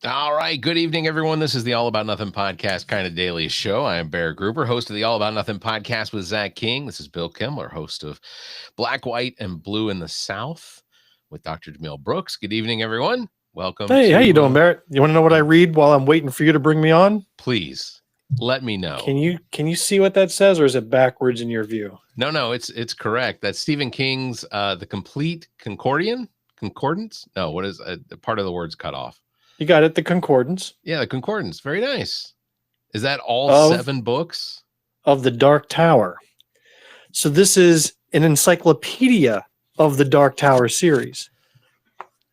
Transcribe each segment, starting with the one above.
All right. Good evening, everyone. This is the All About Nothing podcast, kind of daily show. I am Barrett Gruber, host of the All About Nothing podcast with Zach King. This is Bill Kimler, host of Black, White, and Blue in the South with Dr. Jamil Brooks. Good evening, everyone. Welcome. Hey, how you doing, Barrett? You want to know what I read while I'm waiting for you to bring me on? Please let me know. Can you see what that says, or is it backwards in your view? No, it's correct. That's Stephen King's The Complete Concordance. No, what is part of the words cut off? You got it. The Concordance. Yeah, the Concordance. Very nice. Is that all 7 books? Of the Dark Tower. So this is an encyclopedia of the Dark Tower series.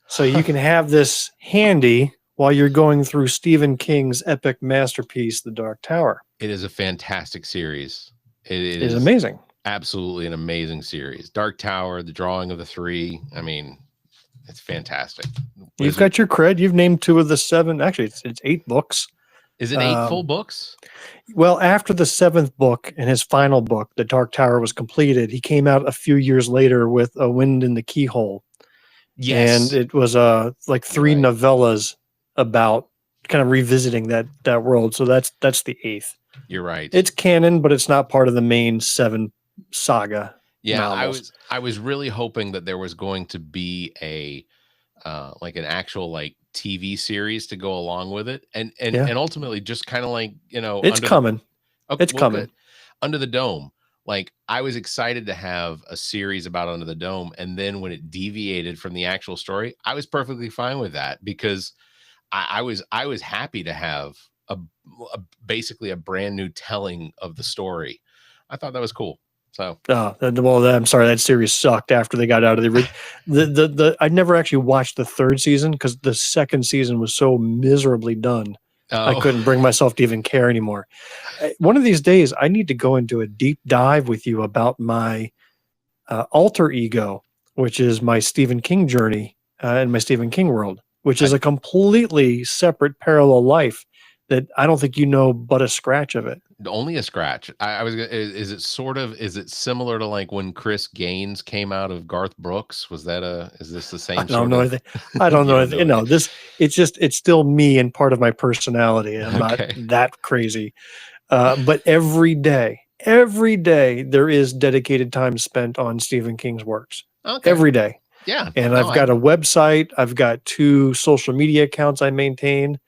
So you can have this handy while you're going through Stephen King's epic masterpiece, The Dark Tower. It is a fantastic series. It is amazing. Absolutely an amazing series. Dark Tower, the drawing of the 3. I mean, it's fantastic. You've got your cred. You've named 2 of the 7. Actually, it's 8 books. Is it 8 full books? Well, after the 7th book and his final book, The Dark Tower, was completed, he came out a few years later with A Wind in the Keyhole. Yes. And it was like 3 novellas about kind of revisiting that world. So that's the 8th. You're right. It's canon, but it's not part of the main 7 saga. Yeah, novels. I was really hoping that there was going to be a like an actual like TV series to go along with it, and ultimately just kind of like, you know, it's coming. It's coming. Good. Under the Dome. Like, I was excited to have a series about Under the Dome, and then when it deviated from the actual story, I was perfectly fine with that, because I was happy to have a basically a brand new telling of the story. I thought that was cool. So, well, I'm sorry, that series sucked after they got out of the I never actually watched the 3rd season because the 2nd season was so miserably done. I couldn't bring myself to even care anymore. One of these days, I need to go into a deep dive with you about my alter ego, which is my Stephen King journey and my Stephen King world, which is a completely separate parallel life that I don't think you know but a scratch of it. Only a scratch. I was. Is it similar to like when Chris Gaines came out of Garth Brooks? Is this the same? I don't know anything. I don't know anything. No, it's still me and part of my personality. I'm not that crazy. But every day there is dedicated time spent on Stephen King's works. Okay. Every day. Yeah. And I've got a website. I've got 2 social media accounts I maintain.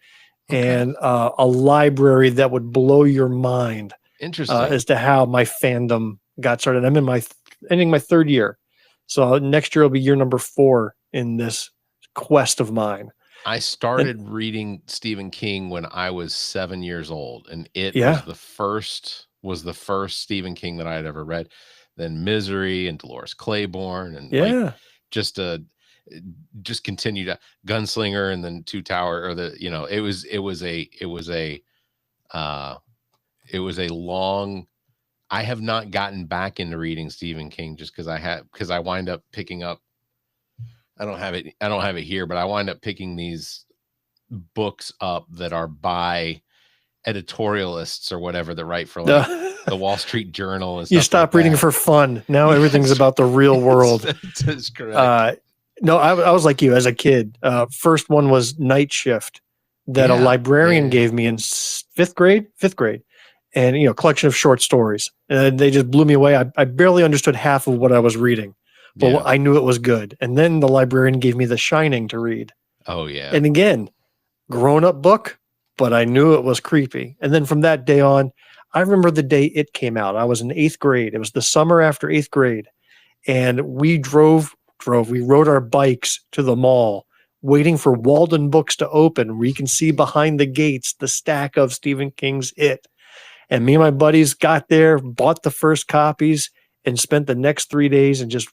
And a library that would blow your mind. Interesting. As to how my fandom got started. I'm ending my 3rd year. So next year will be year number 4 in this quest of mine. I started reading Stephen King when I was 7 years old, and it was the first Stephen King that I had ever read. Then Misery and Dolores Claiborne, and like, just continued to Gunslinger, and then Two Tower, or it was a long. I have not gotten back into reading Stephen King just because I wind up picking up. I don't have it here, but I wind up picking these books up that are by editorialists or whatever that write for like the Wall Street Journal and stuff. You stop reading for fun. Now everything's about the real world. That's correct. No, I was like you as a kid. First one was Night Shift that a librarian gave me in 5th grade. And, collection of short stories. And they just blew me away. I barely understood half of what I was reading, but I knew it was good. And then the librarian gave me The Shining to read. Oh, yeah. And again, grown-up book, but I knew it was creepy. And then from that day on, I remember the day it came out. I was in 8th grade. It was the summer after 8th grade. And we we rode our bikes to the mall, waiting for Walden Books to open, where you can see behind the gates the stack of Stephen King's It. And me and my buddies got there, bought the first copies, and spent the next 3 days and just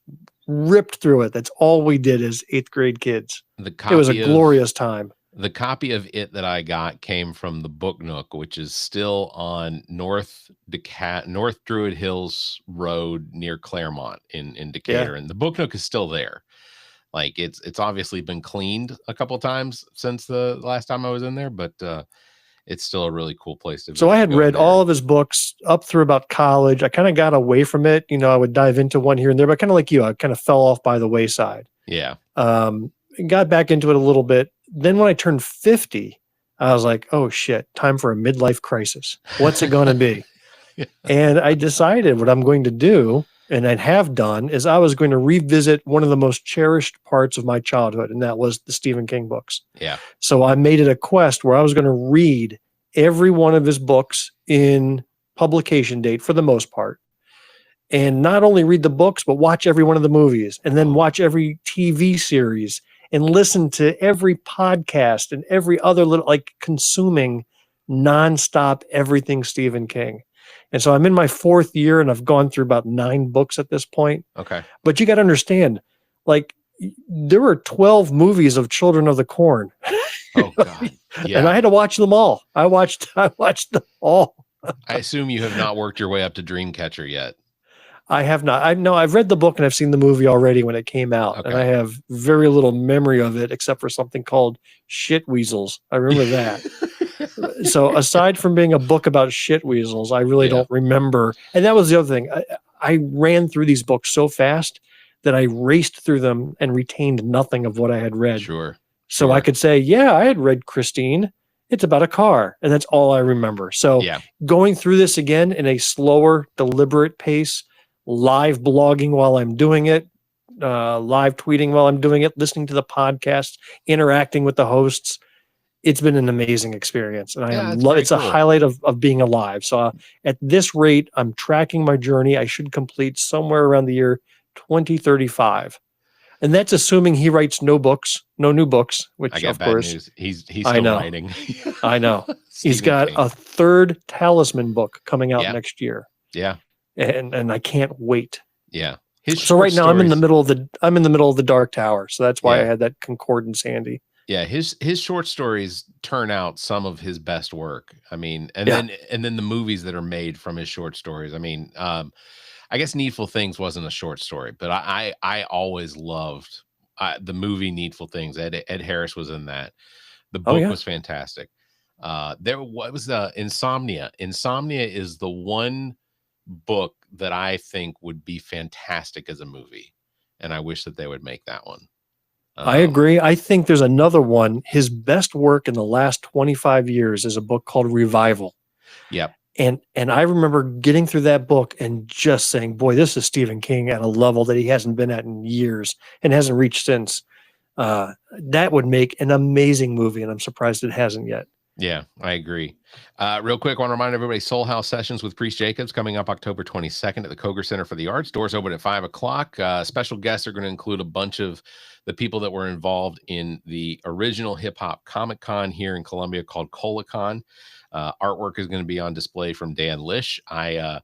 ripped through it. That's all we did as 8th grade kids. It was a glorious time. The copy of it that I got came from the Book Nook, which is still on North Druid Hills Road near Claremont in Decatur. And the Book Nook is still there. Like, it's obviously been cleaned a couple times since the last time I was in there, but it's still a really cool place to visit. So I had read all of his books up through about college. I kind of got away from it. I would dive into one here and there, but kind of like you, I kind of fell off by the wayside. Yeah. Got back into it a little bit. then when I turned 50, I was like, oh shit, time for a midlife crisis. What's it going to be? And I decided what I'm going to do, and I have done, is I was going to revisit one of the most cherished parts of my childhood, and that was the Stephen King books. Yeah. So I made it a quest where I was going to read every one of his books in publication date for the most part. And not only read the books, but watch every one of the movies, and then watch every TV series, and listen to every podcast and every other little, like, consuming nonstop everything Stephen King. And so I'm in my 4th year, and I've gone through about 9 books at this point. Okay. But you got to understand, like, there were 12 movies of Children of the Corn. Oh God. Yeah. And I had to watch them all. I watched them all. I assume you have not worked your way up to Dreamcatcher yet. I have not. I've read the book and I've seen the movie already when it came out. Okay. And I have very little memory of it except for something called Shit Weasels. I remember that. So aside from being a book about shit weasels, I really don't remember. And that was the other thing. I ran through these books so fast that I raced through them and retained nothing of what I had read. Sure. So I could say, yeah, I had read Christine. It's about a car. And that's all I remember. So going through this again in a slower, deliberate pace, live blogging while I'm doing it, live tweeting while I'm doing it, listening to the podcast, interacting with the hosts. It's been an amazing experience. And it's a highlight of being alive. So at this rate, I'm tracking my journey. I should complete somewhere around the year 2035. And that's assuming he writes no new books, which I got of bad course news. He's still writing. I know. He's got a 3rd Talisman book coming out next year. Yeah. And I can't wait. Yeah. So right now I'm in the middle of the Dark Tower. So that's why I had that concordance handy. Yeah, his short stories turn out some of his best work. I mean, and then the movies that are made from his short stories. I mean, I guess Needful Things wasn't a short story, but I always loved the movie Needful Things. Ed Harris was in that. The book was fantastic. What was the Insomnia? Insomnia is the one book that I think would be fantastic as a movie, and I wish that they would make that one. I agree. I think there's another one. His best work in the last 25 years is a book called Revival. Yep. And I remember getting through that book and just saying, boy, this is Stephen King at a level that he hasn't been at in years and hasn't reached since. That would make an amazing movie, and I'm surprised it hasn't yet. Yeah, I agree. Real quick, I want to remind everybody, SoulHAUS Sessions with Priest Jacobs coming up October 22nd at the Koger Center for the Arts. Doors open at 5 o'clock. Special guests are going to include a bunch of the people that were involved in the original hip-hop Comic-Con here in Columbia called Colacon. Artwork is going to be on display from Dan Lish. I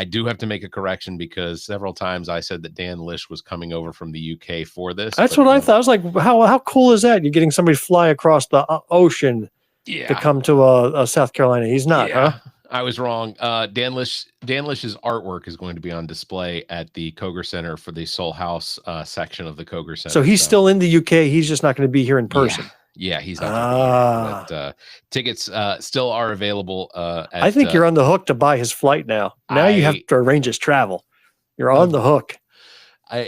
do have to make a correction because several times I said that Dan Lish was coming over from the UK for this. That's what I thought. I was like, how cool is that? You're getting somebody to fly across the ocean to come to South Carolina. He's not, huh? I was wrong. Dan Lish's artwork is going to be on display at the Koger Center for the SoulHAUS section of the Koger Center. So he's still in the UK. He's just not going to be here in person. Yeah, he's not going to be here. But tickets still are available. I think you're on the hook to buy his flight now. Now you have to arrange his travel. You're on the hook.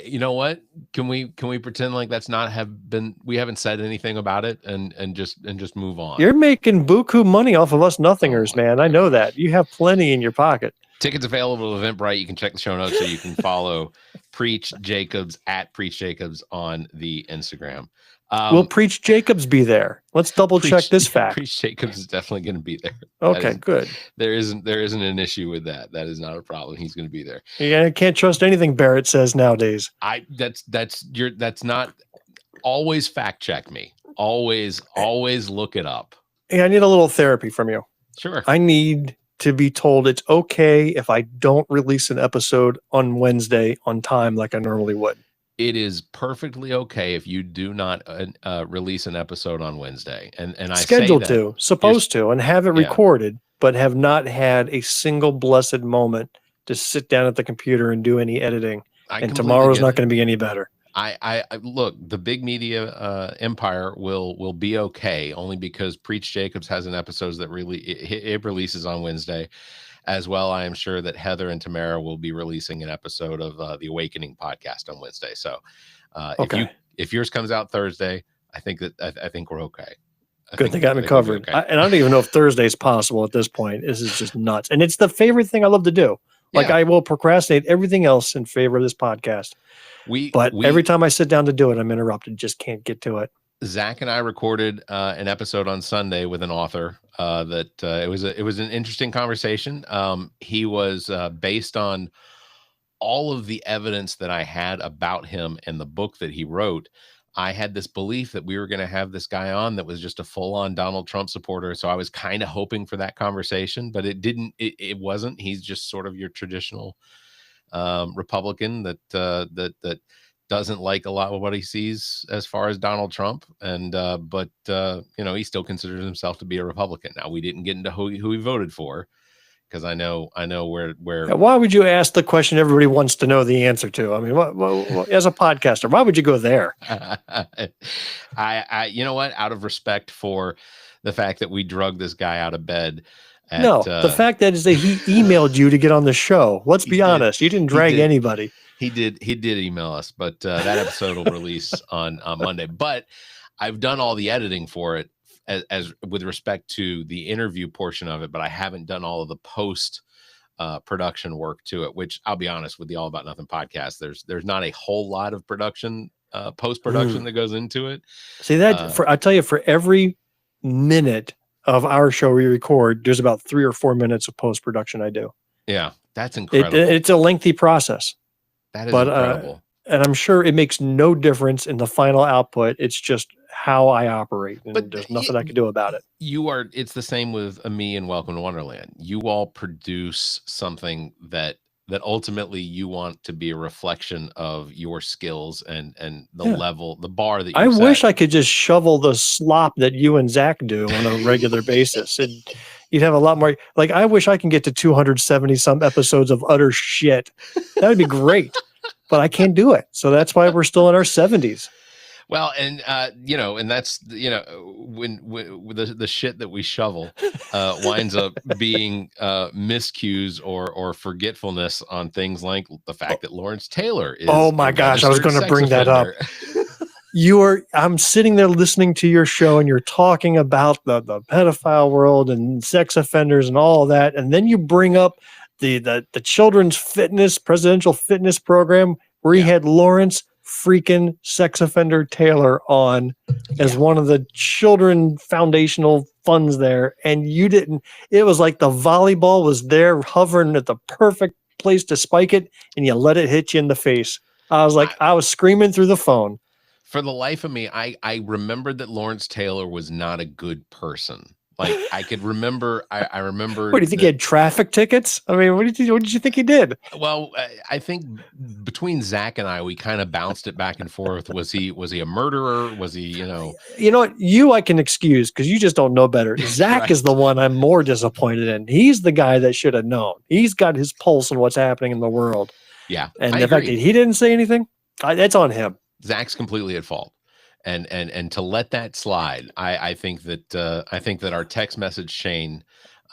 You know what? Can we pretend like that's not we haven't said anything about it and just move on? You're making buku money off of us nothingers, man. I know that. You have plenty in your pocket. Tickets available at Eventbrite. You can check the show notes so you can follow Preach Jacobs at Preach Jacobs on the Instagram. Will Preach Jacobs be there? Let's double check this fact. Preach Jacobs is definitely going to be there. Okay, good. There isn't an issue with that. That is not a problem. He's going to be there. Yeah, I can't trust anything Barrett says nowadays. That's not always fact check me. Always look it up. Hey, I need a little therapy from you. Sure. I need to be told it's okay if I don't release an episode on Wednesday on time like I normally would. It is perfectly okay if you do not release an episode on Wednesday. And I scheduled to, supposed to, and have it recorded, but have not had a single blessed moment to sit down at the computer and do any editing. And tomorrow's not going to be any better. I look, the big media empire will be okay only because Preach Jacobs has an episode that it releases on Wednesday. As well, I am sure that Heather and Tamara will be releasing an episode of the Awakening podcast on Wednesday. So if yours comes out Thursday, I think that I think we're okay. Good, they got me I think we'll be covered. okay. And I don't even know if Thursday's possible at this point. This is just nuts. And it's the favorite thing I love to do. Like Yeah. I will procrastinate everything else in favor of this podcast. But every time I sit down to do it, I'm interrupted. Just can't get to it. Zach and I recorded an episode on Sunday with an author that it was an interesting conversation. He was based on all of the evidence that I had about him and the book that he wrote. I had this belief that we were going to have this guy on that was just a full-on Donald Trump supporter. So I was kind of hoping for that conversation, but it wasn't. He's just sort of your traditional Republican that doesn't like a lot of what he sees as far as Donald Trump. And but he still considers himself to be a Republican. Now, we didn't get into who he voted for, because I know where. Why would you ask the question everybody wants to know the answer to? I mean, what as a podcaster, why would you go there? I you know what? Out of respect for the fact that we drug this guy out of bed. The fact that is that he emailed you to get on the show. Let's be honest. You didn't drag anybody. He did email us, but that episode will release on Monday. But I've done all the editing for it as with respect to the interview portion of it, but I haven't done all of the post production work to it, which I'll be honest with the All About Nothing podcast. There's not a whole lot of production, post production that goes into it. See that I tell you, for every minute of our show we record, there's about 3 or 4 minutes of post production I do. Yeah, that's incredible. It's a lengthy process. That is incredible. And I'm sure it makes no difference in the final output. It's just how I operate, and there's nothing I can do about it. It's the same with me and Welcome to Wonderland. You all produce something that ultimately you want to be a reflection of your skills and the level, the bar that you I wish I could just shovel the slop that you and Zach do on a regular basis. And you'd have a lot more. Like, I wish I can get to 270 some episodes of utter shit. That would be great, but I can't do it. So that's why we're still in our 70s. Well, and and that's when the shit that we shovel winds up being miscues or forgetfulness on things like the fact that Lawrence Taylor is. Oh my gosh, I was going to bring that up. I'm sitting there listening to your show, and you're talking about the pedophile world and sex offenders and all of that, and then you bring up the children's presidential fitness program where he had Lawrence freaking sex offender Taylor on as one of the children foundational funds there, and you didn't. It was like the volleyball was there hovering at the perfect place to spike it, and you let it hit you in the face. I was like, I was screaming through the phone. For the life of me, I remembered that Lawrence Taylor was not a good person. Like, I could remember, I remember. What do you think, he had traffic tickets? I mean, what did you think he did? Well, I think between Zach and I, we kind of bounced it back and forth. Was he a murderer? Was he, You know what? I can excuse because you just don't know better. Zach is the one I'm more disappointed in. He's the guy that should have known. He's got his pulse on what's happening in the world. Yeah. And the fact that he didn't say anything, that's on him. Zach's completely at fault. And to let that slide, I think that our text message chain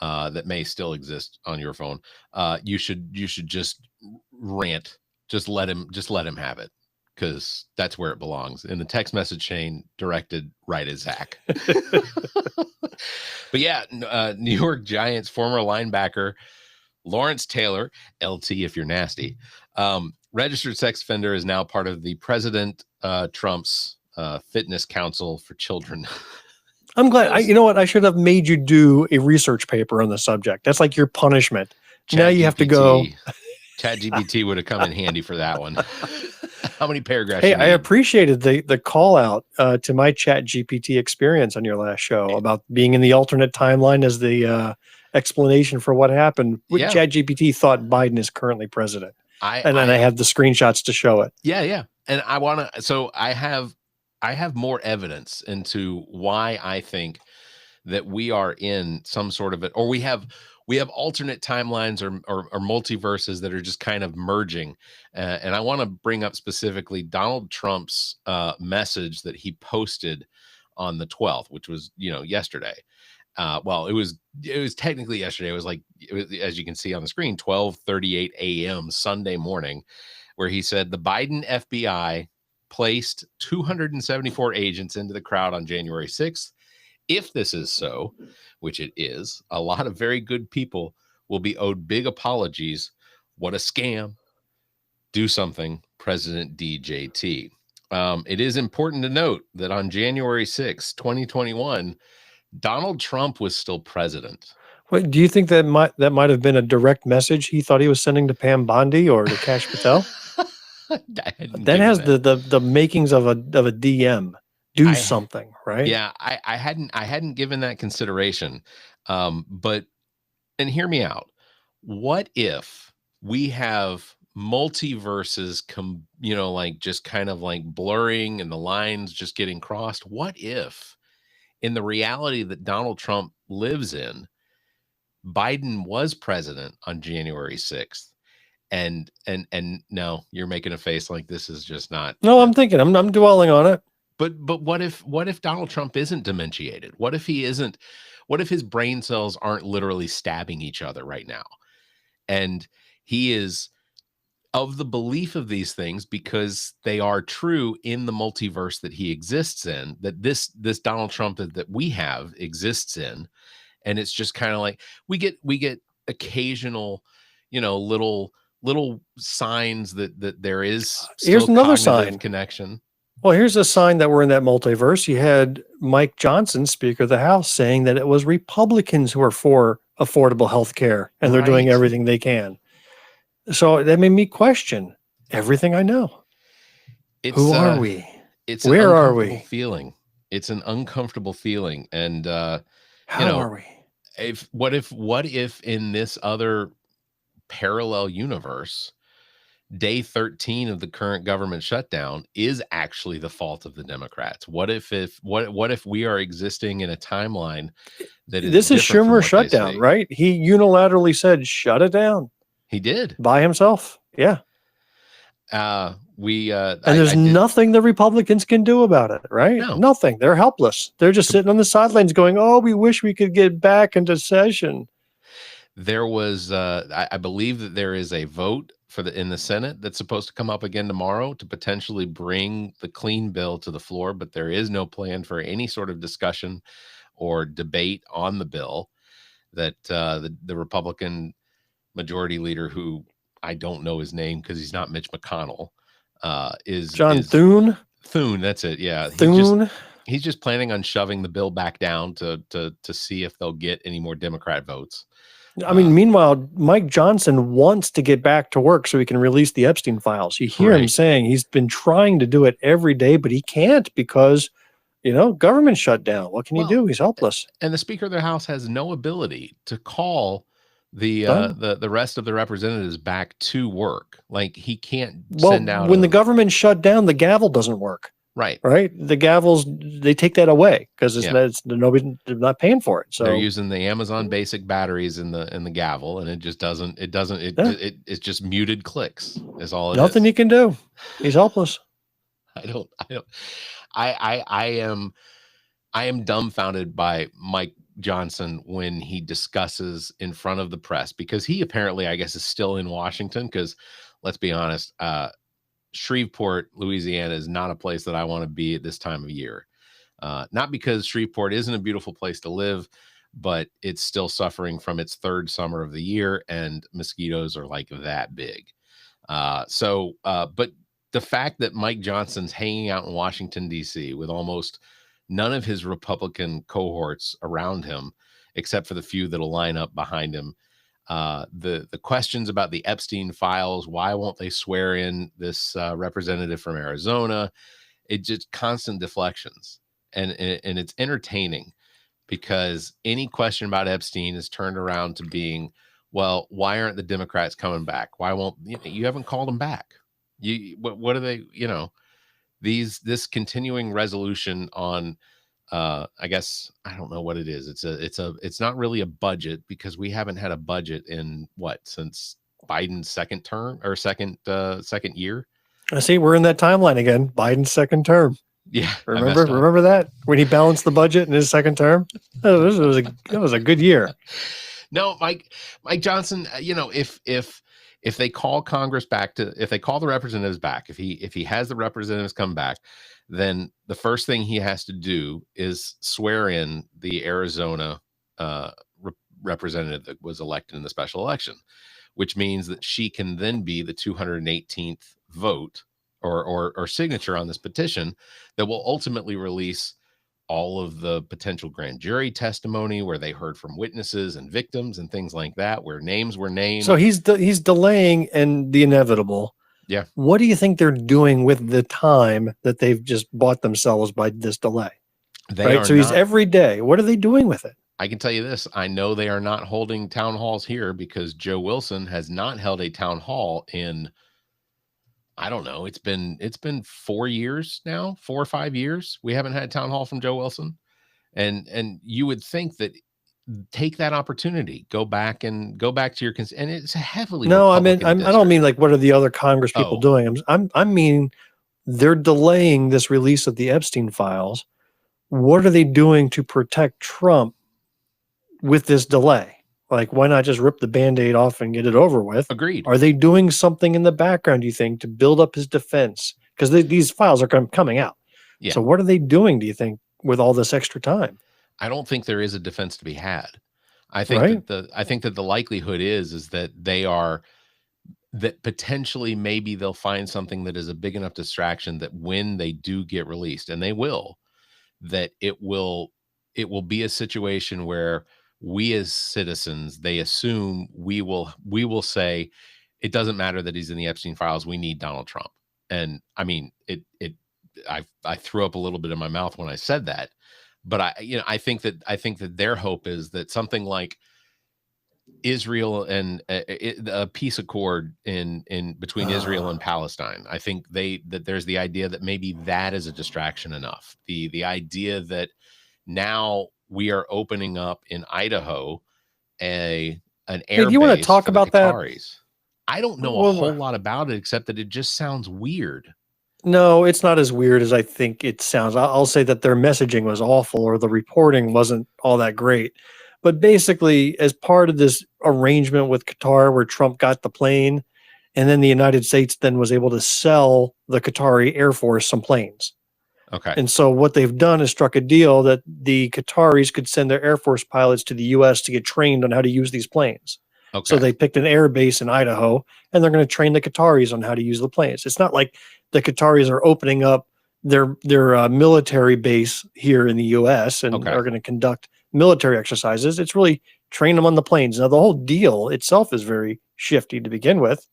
that may still exist on your phone, you should just rant, just let him have it, because that's where it belongs, in the text message chain directed right at Zach. But yeah, New York Giants former linebacker Lawrence Taylor, LT if you're nasty, registered sex offender, is now part of the President Trump's Fitness Council for Children. I'm glad. You know what? I should have made you do a research paper on the subject. That's like your punishment. Now you have to go. ChatGPT would have come in handy for that one. How many paragraphs? Hey, I appreciated the call out to my ChatGPT experience on your last show about being in the alternate timeline as the explanation for what happened. ChatGPT thought Biden is currently president. I have the screenshots to show it. Yeah. And I have more evidence into why I think that we are in some sort of it, or we have alternate timelines or multiverses that are just kind of merging. And I want to bring up specifically Donald Trump's message that he posted on the 12th, which was, yesterday. Well, it was technically yesterday. It was as you can see on the screen, 12:38 a.m. Sunday morning, where he said the Biden FBI placed 274 agents into the crowd on January 6th. If this is so, which it is, a lot of very good people will be owed big apologies. What a scam. Do something, President DJT. It is important to note that on January 6, 2021, Donald Trump was still president. Wait, do you think that might have been a direct message he thought he was sending to Pam Bondi or to Kash Patel? That has the makings of a DM. Do something, right? Yeah, I hadn't given that consideration. But hear me out. What if we have multiverses like just kind of like blurring and the lines just getting crossed? What if in the reality that Donald Trump lives in, Biden was president on January 6th? And no, you're making a face like this is just not. No, I'm thinking, I'm dwelling on it. But what if Donald Trump isn't dementiated? What if his brain cells aren't literally stabbing each other right now? And he is of the belief of these things because they are true in the multiverse that he exists in, that this Donald Trump that we have exists in. And it's just kind of like we get occasional, little signs that there is still here's another sign connection. Well, here's a sign that we're in that multiverse. You had Mike Johnson, Speaker of the House, saying that it was Republicans who are for affordable health care, and they're doing everything they can. So that made me question everything I know. Who are we? Where are we? Feeling. It's an uncomfortable feeling. And how are we? What if in this other parallel universe, day 13 of the current government shutdown is actually the fault of the Democrats? What if we are existing in a timeline that is this is Schumer's shutdown, right? He unilaterally said, shut it down. He did by himself. Yeah. And there's nothing the Republicans can do about it, right? No. Nothing. They're helpless. They're just sitting on the sidelines going, oh, we wish we could get back into session. There was, I believe that there is a vote in the Senate that's supposed to come up again tomorrow to potentially bring the clean bill to the floor, but there is no plan for any sort of discussion or debate on the bill. That the Republican majority leader, who I don't know his name because he's not Mitch McConnell, is John Thune. Thune, that's it. Yeah, Thune. He's just planning on shoving the bill back down to see if they'll get any more Democrat votes. I mean, meanwhile, Mike Johnson wants to get back to work so he can release the Epstein files. You hear him saying he's been trying to do it every day, but he can't because, government shutdown. What can you do? He's helpless. And the Speaker of the House has no ability to call the rest of the representatives back to work. Like he can't send out. When the government shut down, the gavel doesn't work. Right. The gavels, they take that away because they're not paying for it. So they're using the Amazon Basic batteries in the gavel, and it just doesn't. It's just muted clicks. Is all. Nothing he can do. He's helpless. I am dumbfounded by Mike Johnson when he discusses in front of the press, because he apparently, I guess, is still in Washington. Because let's be honest, Shreveport, Louisiana is not a place that I want to be at this time of year. Not because Shreveport isn't a beautiful place to live, but it's still suffering from its third summer of the year, and mosquitoes are like that big. But the fact that Mike Johnson's hanging out in Washington, D.C. with almost none of his Republican cohorts around him, except for the few that'll line up behind him. The questions about the Epstein files, why won't they swear in this representative from Arizona? It just constant deflections, and it's entertaining because any question about Epstein is turned around to being, well, why aren't the Democrats coming back? Why won't you haven't called them back? What are they? This continuing resolution on. I guess I don't know what it is. It's not really a budget because we haven't had a budget in since Biden's second term or second year. I see we're in that timeline again. Biden's second term. Yeah. Remember that when he balanced the budget in his second term? That was a good year. No, Mike Johnson, if if they call Congress back if they call the representatives back, if he has the representatives come back, then the first thing he has to do is swear in the Arizona representative that was elected in the special election, which means that she can then be the 218th vote or signature on this petition that will ultimately release all of the potential grand jury testimony where they heard from witnesses and victims and things like that, where names were named. So he's delaying and the inevitable. Yeah. What do you think they're doing with the time that they've just bought themselves by this delay? So he's every day. What are they doing with it? I can tell you this. I know they are not holding town halls here because Joe Wilson has not held a town hall in, I don't know. It's been 4 years now, 4 or 5 years. We haven't had a town hall from Joe Wilson. And you would think that take that opportunity, go back to your, and it's a heavily, no, I mean, I don't mean like, what are the other Congress people doing? I mean, they're delaying this release of the Epstein files. What are they doing to protect Trump with this delay? Like, why not just rip the Band-Aid off and get it over with? Agreed. Are they doing something in the background, do you think, to build up his defense? Because these files are coming out. Yeah. So what are they doing, do you think, with all this extra time? I don't think there is a defense to be had. I think that the likelihood is that that potentially maybe they'll find something that is a big enough distraction that when they do get released, and they will, that it will be a situation where we as citizens, they assume we will say, it doesn't matter that he's in the Epstein files. We need Donald Trump. And I mean, I threw up a little bit in my mouth when I said that, but I think that their hope is that something like Israel and a peace accord in between Israel and Palestine. I think that there's the idea that maybe that is a distraction enough. The idea that now we are opening up in Idaho an air base. You want to talk about that? I don't know a whole lot about it except that it just sounds weird. No, it's not as weird as I think it sounds. I'll say that their messaging was awful or the reporting wasn't all that great. But basically, as part of this arrangement with Qatar where Trump got the plane, and then the United States then was able to sell the Qatari Air Force some planes. Okay. And so what they've done is struck a deal that the Qataris could send their Air Force pilots to the U.S. to get trained on how to use these planes. Okay. So they picked an air base in Idaho, and they're going to train the Qataris on how to use the planes. It's not like the Qataris are opening up their military base here in the U.S. and are going to conduct military exercises. It's really train them on the planes. Now, the whole deal itself is very shifty to begin with,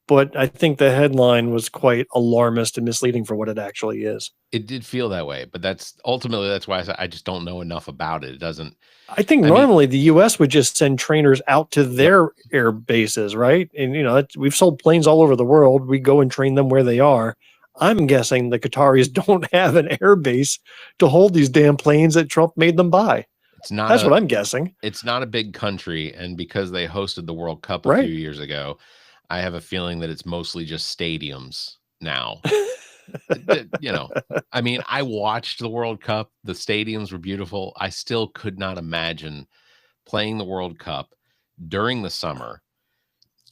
but I think the headline was quite alarmist and misleading for what it actually is. It did feel that way, but that's why I just don't know enough about it. It doesn't. I think normally the U.S. would just send trainers out to their air bases, right? And, we've sold planes all over the world. We go and train them where they are. I'm guessing the Qataris don't have an air base to hold these damn planes that Trump made them buy. That's what I'm guessing. It's not a big country, and because they hosted the World Cup a few years ago, I have a feeling that it's mostly just stadiums now. I mean, I watched the World Cup. The stadiums were beautiful. I still could not imagine playing the World Cup during the summer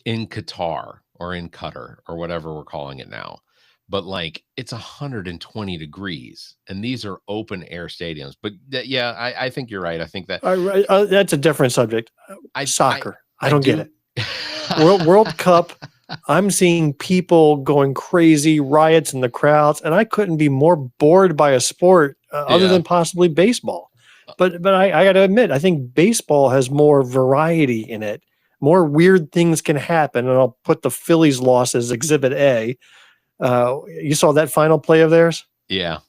in Qatar or in Qatar or whatever we're calling it now. But like, it's 120 degrees and these are open air stadiums. But I think you're right. I think that that's a different subject. Soccer. I don't get it. World Cup. I'm seeing people going crazy, riots in the crowds, and I couldn't be more bored by a sport other than possibly baseball. But I got to admit, I think baseball has more variety in it. More weird things can happen, and I'll put the Phillies loss as Exhibit A. You saw that final play of theirs? Yeah.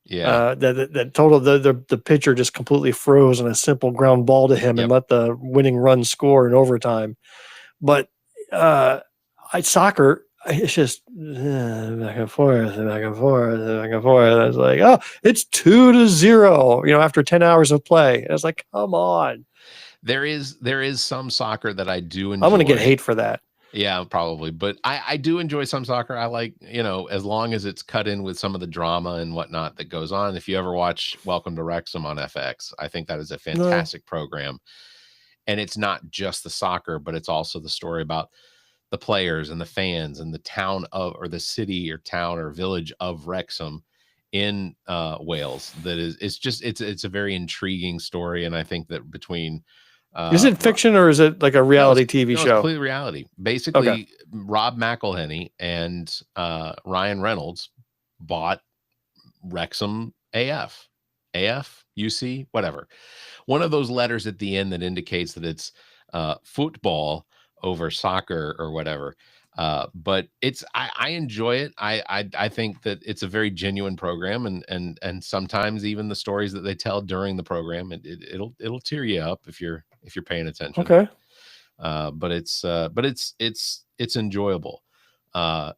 That total the pitcher just completely froze on a simple ground ball to him and let the winning run score in overtime. But soccer, it's just back and forth and back and forth and back and forth. I was like, oh, it's 2-0, after 10 hours of play. And I was like, come on. There is some soccer that I do enjoy. I'm going to get hate for that. Yeah, probably. But I do enjoy some soccer. I like, as long as it's cut in with some of the drama and whatnot that goes on. If you ever watch Welcome to Wrexham on FX, I think that is a fantastic program. And it's not just the soccer, but it's also the story about the players and the fans and the town of, or the city or town or village of Wrexham in Wales. That is, it's a very intriguing story, and I think that between is it fiction or is it like a reality TV show? It's completely reality. Basically, Rob McElhenney and Ryan Reynolds bought Wrexham UC, whatever. One of those letters at the end that indicates that it's football over soccer or whatever. But I enjoy it. I think that it's a very genuine program, and sometimes even the stories that they tell during the program, it'll tear you up if you're paying attention. Okay. But it's enjoyable. But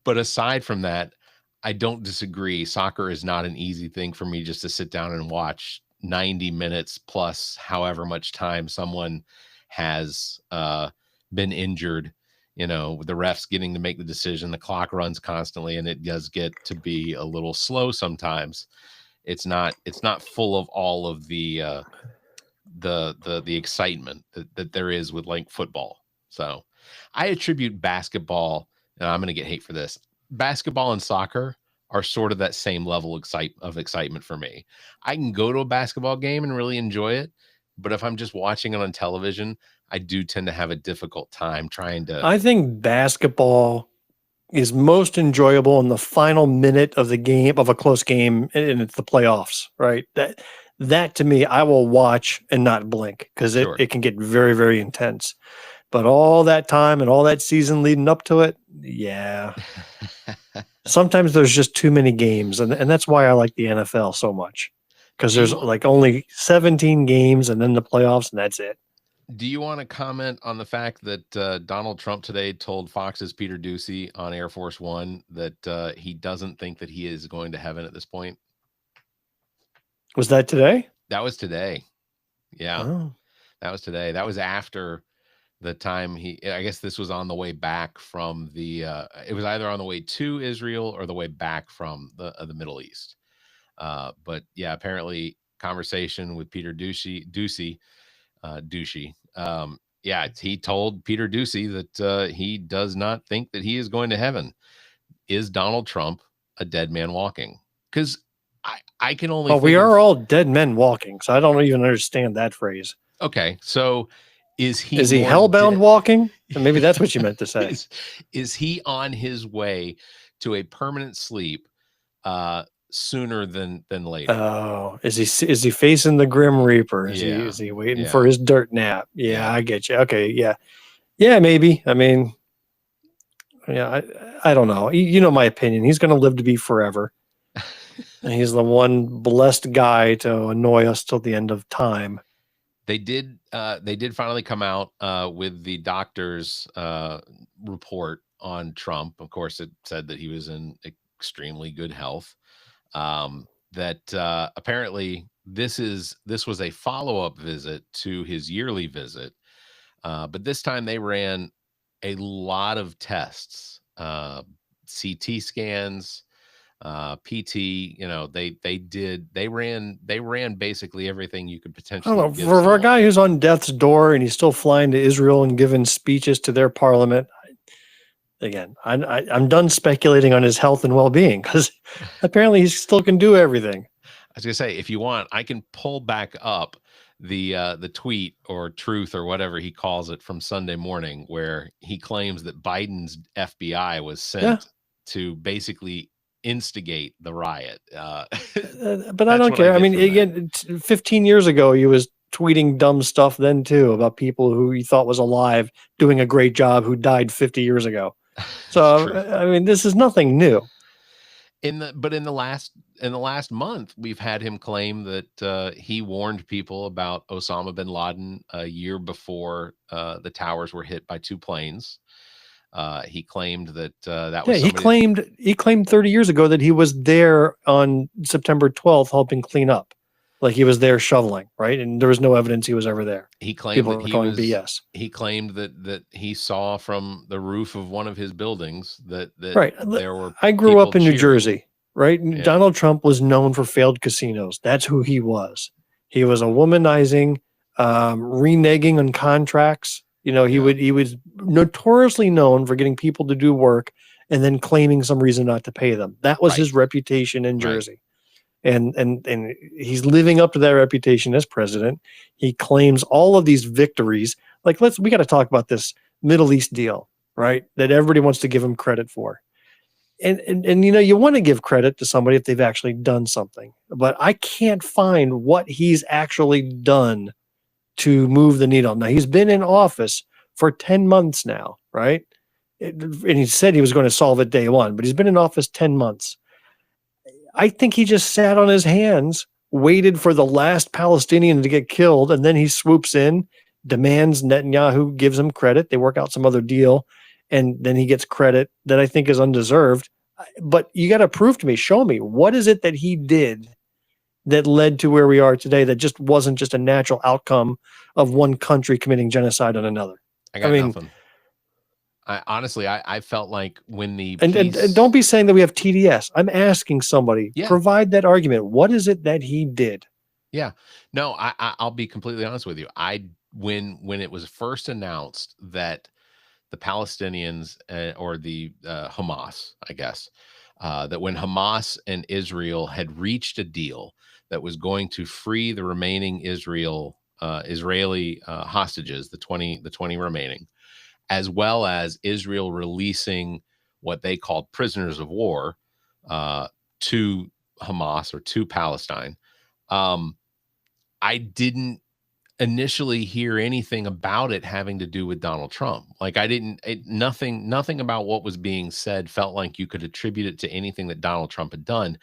aside from that, I don't disagree. Soccer is not an easy thing for me just to sit down and watch 90 minutes plus however much time someone has been injured. You know, the refs getting to make the decision, the clock runs constantly, and it does get to be a little slow sometimes. It's not full of all of the excitement that there is with like football. So I attribute basketball, and I'm going to get hate for this. Basketball and soccer are sort of that same level of excitement for me. I can go to a basketball game and really enjoy it, but if I'm just watching it on television, I do tend to have a difficult time trying to. I think basketball is most enjoyable in the final minute of the game, of a close game, and it's the playoffs, right? That to me, I will watch and not blink, because it can get very, very intense. But all that time and all that season leading up to it, yeah. Sometimes there's just too many games, and that's why I like the NFL so much, because there's like only 17 games and then the playoffs, and that's it. Do you want to comment on the fact that Donald Trump today told Fox's Peter Doocy on Air Force One that he doesn't think that he is going to heaven at this point? Was that today? That was today. Yeah. Oh. That was today. That was after the time I guess this was on the way back from it was either on the way to Israel or the way back from the Middle East. But yeah, apparently conversation with Peter Doocy. Yeah, he told Peter Doocy that he does not think that he is going to heaven. Is Donald Trump a dead man walking? Because I can only. Well, we are all dead men walking, so I don't even understand that phrase. Okay, so is he hellbound walking? And maybe that's what you meant to say. Is he on his way to a permanent sleep sooner than later? Oh, is he facing the Grim Reaper? Is he waiting for his dirt nap? Yeah, I get you. Okay, yeah, maybe. I mean, yeah, I don't know. You know my opinion. He's going to live to be forever. And he's the one blessed guy to annoy us till the end of time. They did finally come out with the doctor's report on Trump. Of course, it said that he was in extremely good health. That apparently this was a follow-up visit to his yearly visit, but this time they ran a lot of tests, CT scans, PT. You know, they ran basically everything you could potentially. I don't know, for a guy who's on death's door and he's still flying to Israel and giving speeches to their parliament. Again, I'm done speculating on his health and well-being, because apparently he still can do everything. I was gonna say, if you want, I can pull back up the tweet or truth or whatever he calls it from Sunday morning, where he claims that Biden's FBI was sent to basically instigate the riot. But I don't care. I mean, again, 15 years ago, he was tweeting dumb stuff then too about people who he thought was alive doing a great job who died 50 years ago. So I mean, this is nothing new. But in the last month, we've had him claim that he warned people about Osama bin Laden a year before the towers were hit by two planes. He claimed that that was he claimed 30 years ago that he was there on September 12th helping clean up. Like he was there shoveling, right? And there was no evidence he was ever there. He claimed that he was BS. He claimed that he saw from the roof of one of his buildings that right. There were. I grew up in New Jersey, right? Yeah. Donald Trump was known for failed casinos. That's who he was. He was a womanizing, reneging on contracts, You know, he was notoriously known for getting people to do work and then claiming some reason not to pay them. That was his reputation in Jersey. And he's living up to that reputation as president. He claims all of these victories. Like, we got to talk about this Middle East deal, right? That everybody wants to give him credit for. And you know, you want to give credit to somebody if they've actually done something, but I can't find what he's actually done to move the needle. Now, he's been in office for 10 months now, right? And he said he was going to solve it day one, but he's been in office 10 months. I think he just sat on his hands, waited for the last Palestinian to get killed, and then he swoops in, demands Netanyahu gives him credit. They work out some other deal, and then he gets credit that I think is undeserved. But you got to prove to me, show me, what is it that he did that led to where we are today that just wasn't just a natural outcome of one country committing genocide on another? I got nothing. Honestly, I felt like when the and don't be saying that we have TDS. I'm asking somebody, provide that argument. What is it that he did? Yeah, no, I'll be completely honest with you. When it was first announced that the Palestinians or the Hamas, I guess, that when Hamas and Israel had reached a deal that was going to free the remaining Israeli hostages, the 20 remaining, as well as Israel releasing what they called prisoners of war to Hamas or to Palestine. I didn't initially hear anything about it having to do with Donald Trump. Like nothing about what was being said felt like you could attribute it to anything that Donald Trump had done.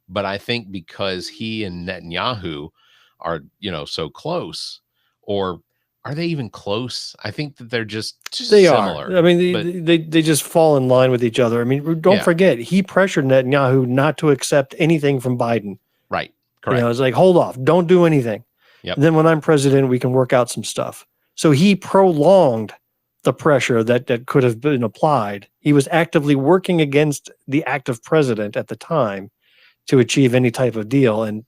But I think because he and Netanyahu are, so close, or are they even close? I think that they're just similar. I mean, they just fall in line with each other. I mean, don't forget, he pressured Netanyahu not to accept anything from Biden. Right. Correct. It's like, hold off, don't do anything. Yep. And then when I'm president, we can work out some stuff. So he prolonged the pressure that could have been applied. He was actively working against the active president at the time to achieve any type of deal, and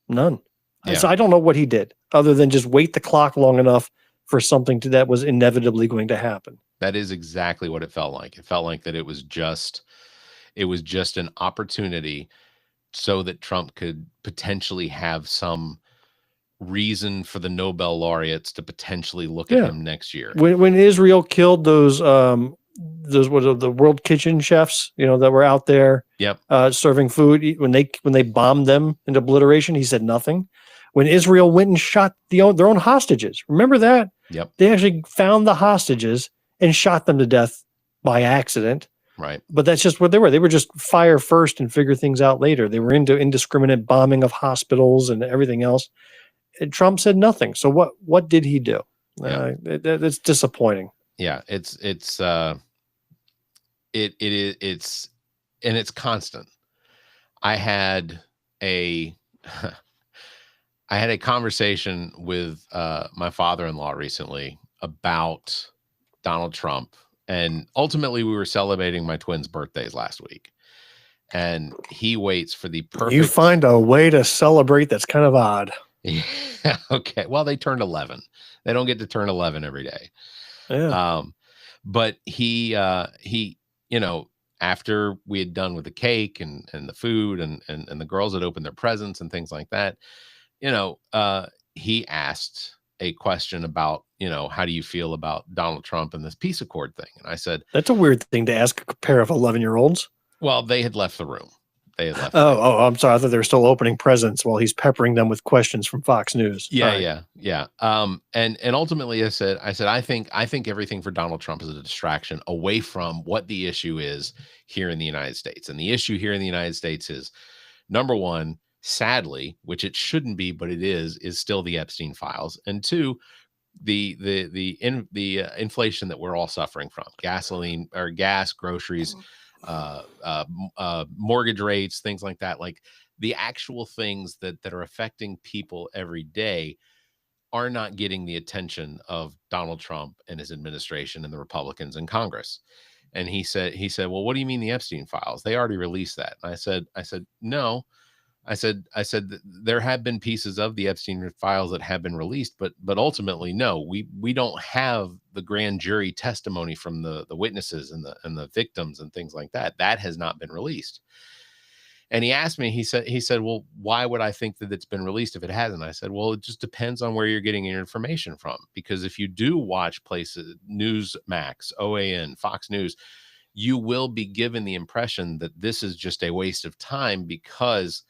none. Yeah. So I don't know what he did other than just wait the clock long enough for something that was inevitably going to happen. That is exactly what it felt like. It felt like that it was just an opportunity so that Trump could potentially have some reason for the Nobel laureates to potentially look at him next year. When Israel killed those the world kitchen chefs, that were out there serving food, when they bombed them into obliteration, he said nothing. When Israel went and shot their own hostages, remember that? Yep. They actually found the hostages and shot them to death by accident. Right. But that's just what they were. They were just fire first and figure things out later. They were into indiscriminate bombing of hospitals and everything else. And Trump said nothing. So what did he do? Yeah. It's disappointing. Yeah, it's constant. I had a conversation with my father-in-law recently about Donald Trump, and ultimately we were celebrating my twins' birthdays last week, and he waits for the perfect. You find a way to celebrate that's kind of odd. Yeah. Okay. Well, they turned 11. They don't get to turn 11 every day. Yeah. But he, after we had done with the cake and the food and the girls had opened their presents and things like that, he asked a question about, how do you feel about Donald Trump and this peace accord thing? And I said, that's a weird thing to ask a pair of 11-year-olds. Well, they had left the room. Oh, I'm sorry. I thought they were still opening presents while he's peppering them with questions from Fox News. Yeah. And ultimately I said, I think everything for Donald Trump is a distraction away from what the issue is here in the United States. And the issue here in the United States is, number one, sadly, which it shouldn't be, but it is still the Epstein files. And two, the inflation that we're all suffering from, gasoline or gas, groceries, mortgage rates, things like that. Like the actual things that are affecting people every day are not getting the attention of Donald Trump and his administration and the Republicans in Congress. And he said, well, what do you mean the Epstein files? They already released that. And I said, no. I said that there have been pieces of the Epstein files that have been released, but ultimately, no, we don't have the grand jury testimony from the witnesses and the victims and things like that. That has not been released. And he asked me, he said, well, why would I think that it's been released if it hasn't? I said, well, it just depends on where you're getting your information from. Because if you do watch places, Newsmax, OAN, Fox News, you will be given the impression that this is just a waste of time, because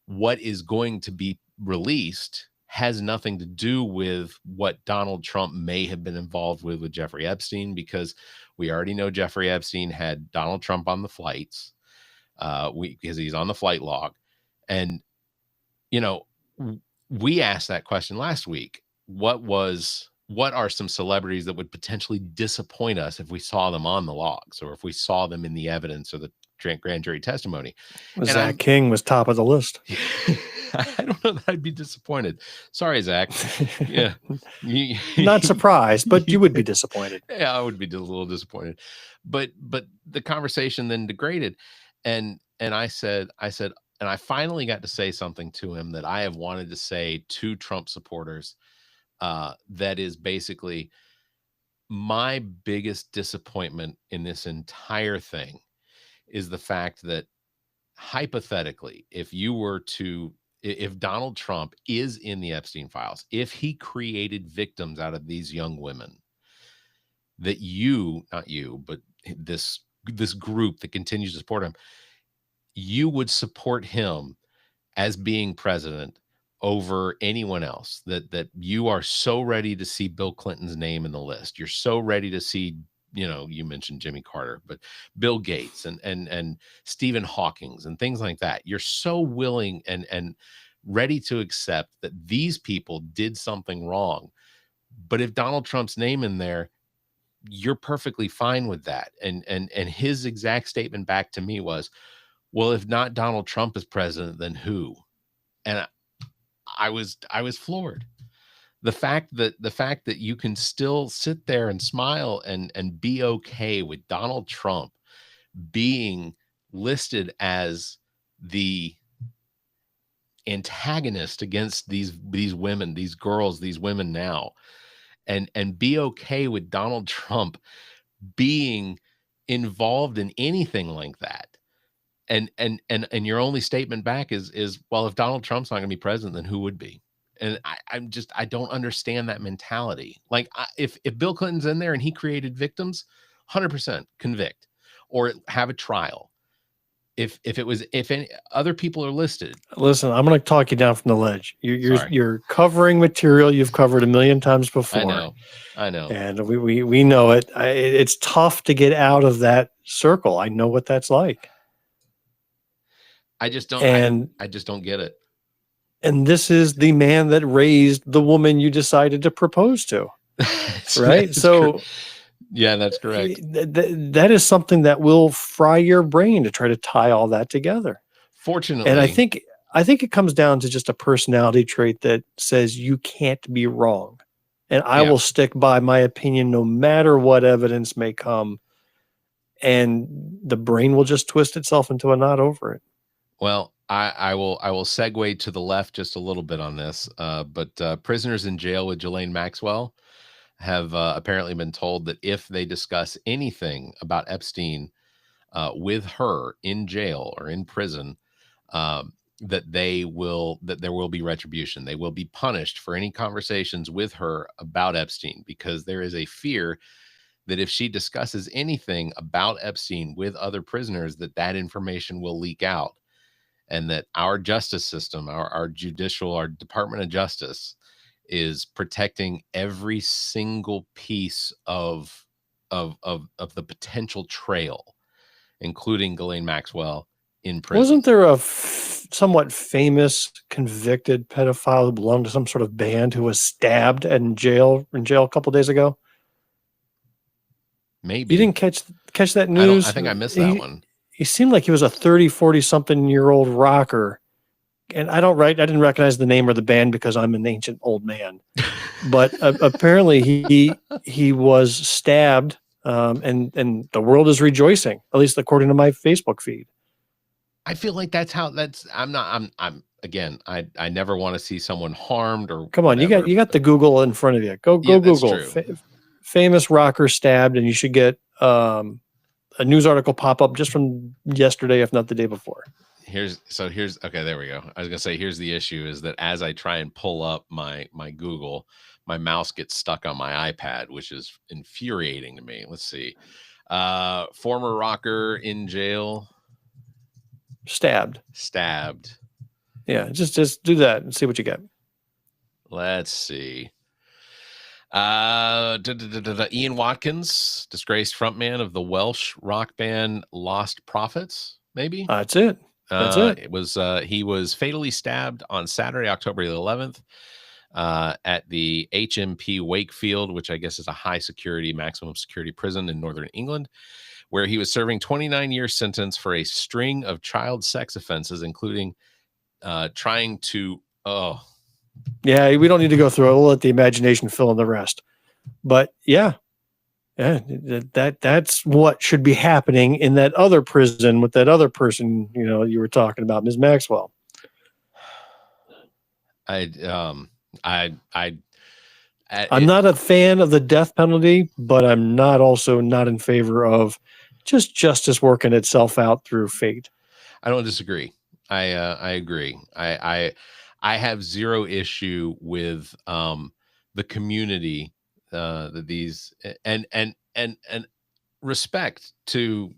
what is going to be released has nothing to do with what Donald Trump may have been involved with Jeffrey Epstein, because we already know Jeffrey Epstein had Donald Trump on the flights. Because he's on the flight log. And, you know, we asked that question last week. What are some celebrities that would potentially disappoint us if we saw them on the logs, or if we saw them in the evidence or the grand jury testimony? Zach King was top of the list. I don't know that I'd be disappointed. Sorry, Zach. Yeah. Not surprised, but you would be disappointed. Yeah, I would be a little disappointed. But the conversation then degraded. And I said, and I finally got to say something to him that I have wanted to say to Trump supporters. That is basically my biggest disappointment in this entire thing, is the fact that hypothetically, if Donald Trump is in the Epstein files, if he created victims out of these young women, that not you, but this group that continues to support him, you would support him as being president over anyone else, that you are so ready to see Bill Clinton's name in the list. You're so ready to see, you mentioned Jimmy Carter, but Bill Gates and Stephen Hawking's and things like that. You're so willing and ready to accept that these people did something wrong. But if Donald Trump's name in there, you're perfectly fine with that. And his exact statement back to me was, well, if not Donald Trump as president, then who? And I was floored. The fact that you can still sit there and smile and be okay with Donald Trump being listed as the antagonist against these women, these girls, these women now, and be okay with Donald Trump being involved in anything like that. And your only statement back is, well, if Donald Trump's not going to be president, then who would be? And I don't understand that mentality. Like, if Bill Clinton's in there and he created victims, 100% convict or have a trial. If any other people are listed, listen, I'm going to talk you down from the ledge. You're covering material you've covered a million times before. I know, and we know it. It's tough to get out of that circle. I know what that's like. I just don't get it. And this is the man that raised the woman you decided to propose to, right? So, yeah, that's correct. That is something that will fry your brain to try to tie all that together. Fortunately, and I think it comes down to just a personality trait that says you can't be wrong, and I will stick by my opinion no matter what evidence may come, and the brain will just twist itself into a knot over it. Well, I will segue to the left just a little bit on this, but prisoners in jail with Ghislaine Maxwell have apparently been told that if they discuss anything about Epstein with her in jail or in prison, that there will be retribution. They will be punished for any conversations with her about Epstein, because there is a fear that if she discusses anything about Epstein with other prisoners, that information will leak out. And that our justice system, our Department of Justice, is protecting every single piece of the potential trail, including Ghislaine Maxwell in prison. Wasn't there a somewhat famous convicted pedophile who belonged to some sort of band who was stabbed in jail a couple of days ago? Maybe. You didn't catch that news? I think I missed that one. He seemed like he was a 30, 40 something year old rocker. And I didn't recognize the name or the band because I'm an ancient old man. But apparently he was stabbed, and the world is rejoicing, at least according to my Facebook feed. I feel like I'm again, I never want to see someone harmed or Come on, whatever. you got the Google in front of you. Go Yeah, that's Google. true. Famous rocker stabbed, and you should get a news article pop up just from yesterday, if not the day before. Here's okay, there we go. I was gonna say, here's the issue is that as I try and pull up my Google, my mouse gets stuck on my iPad, which is infuriating to me. Let's see. Former rocker in jail. Stabbed. Yeah, just do that and see what you get. Let's see. Ian Watkins, disgraced frontman of the Welsh rock band Lost Prophets, maybe. That's it. It was he was fatally stabbed on Saturday, October the 11th, at the HMP Wakefield, which I guess is a high security, maximum security prison in northern England, where he was serving 29-year sentence for a string of child sex offenses, including trying to. Oh, yeah, we don't need to go through it. We'll let the imagination fill in the rest. But yeah, that's what should be happening in that other prison with that other person, you were talking about, Ms. Maxwell. I'm not a fan of the death penalty, but I'm not in favor of just justice working itself out through fate. I don't disagree. I agree. I have zero issue with the community that these and respect to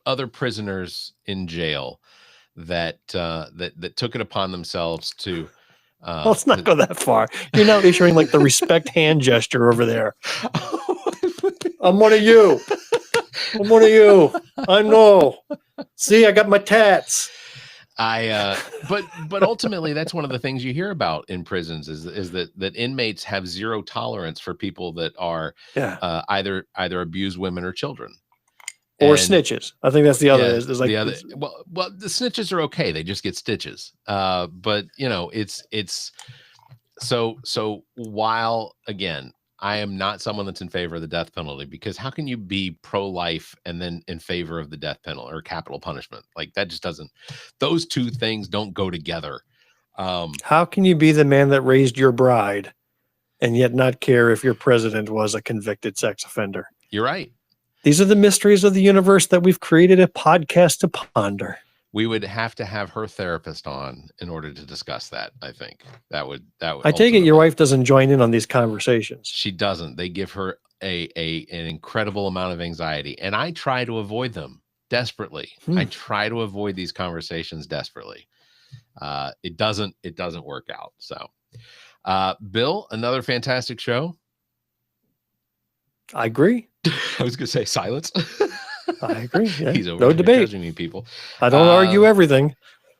other prisoners in jail that took it upon themselves to. Let's not go that far. You're now issuing like the respect hand gesture over there. I'm one of you. I know. See, I got my tats. But ultimately, that's one of the things you hear about in prisons is that inmates have zero tolerance for people that are either abuse women or children. Or snitches. I think that's the other. Is like the other. Well, the snitches are okay; they just get stitches. But it's so while again, I am not someone that's in favor of the death penalty, because how can you be pro-life and then in favor of the death penalty or capital punishment? Like that just doesn't. Those two things don't go together. How can you be the man that raised your bride and yet not care if your president was a convicted sex offender? You're right. These are the mysteries of the universe that we've created a podcast to ponder. We would have to have her therapist on in order to discuss that. I think that would. I take it your wife doesn't join in on these conversations. She doesn't. They give her an incredible amount of anxiety, and I try to avoid them desperately. I try to avoid these conversations desperately. It doesn't work out. So, Bill, another fantastic show. I agree. I was going to say silence. I agree. Yeah. He's over no debate. Judging me, people. I don't argue everything.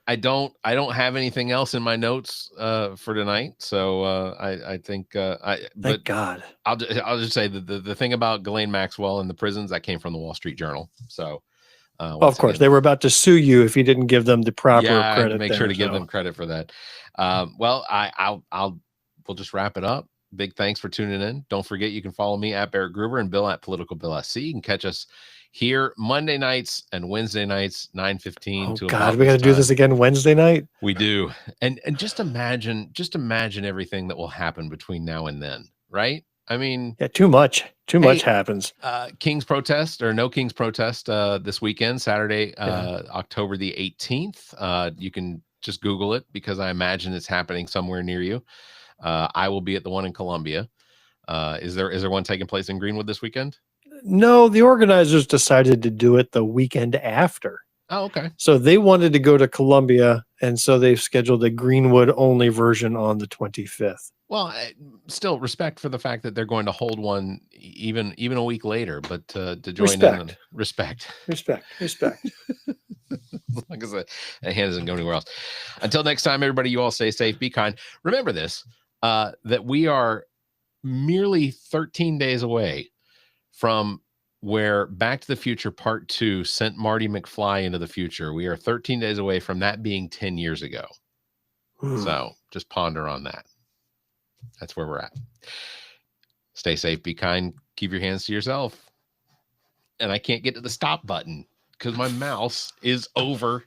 I don't have anything else in my notes for tonight. So I think thank God. I'll just say the thing about Ghislaine Maxwell and the prisons, that came from the Wall Street Journal. So of course, they were about to sue you if you didn't give them the proper credit. Make sure to give them credit for that. Well, we'll just wrap it up. Big thanks for tuning in. Don't forget, you can follow me at Barrett Gruber and Bill at Political Bill SC. You can catch us here Monday nights and Wednesday nights, 9:15. Oh God, we got to do this again Wednesday night. We do, and just imagine everything that will happen between now and then, right? I mean, yeah, too much happens. King's protest or no King's protest this weekend, Saturday, October the 18th. You can just Google it, because I imagine it's happening somewhere near you. I will be at the one in Columbia. Is there one taking place in Greenwood this weekend? No, the organizers decided to do it the weekend after. Oh, okay. So they wanted to go to Columbia, and so they've scheduled a Greenwood only version on the 25th. Well, still respect for the fact that they're going to hold one even a week later, but to join in. Respect. Like I said, that hand isn't going anywhere else. Until next time, everybody, you all stay safe, be kind. Remember this, that we are merely 13 days away from where Back to the Future Part 2 sent Marty McFly into the future. We are 13 days away from that being 10 years ago. So just ponder on that. That's where we're at. Stay safe, be kind, keep your hands to yourself. And I can't get to the stop button because my mouse is over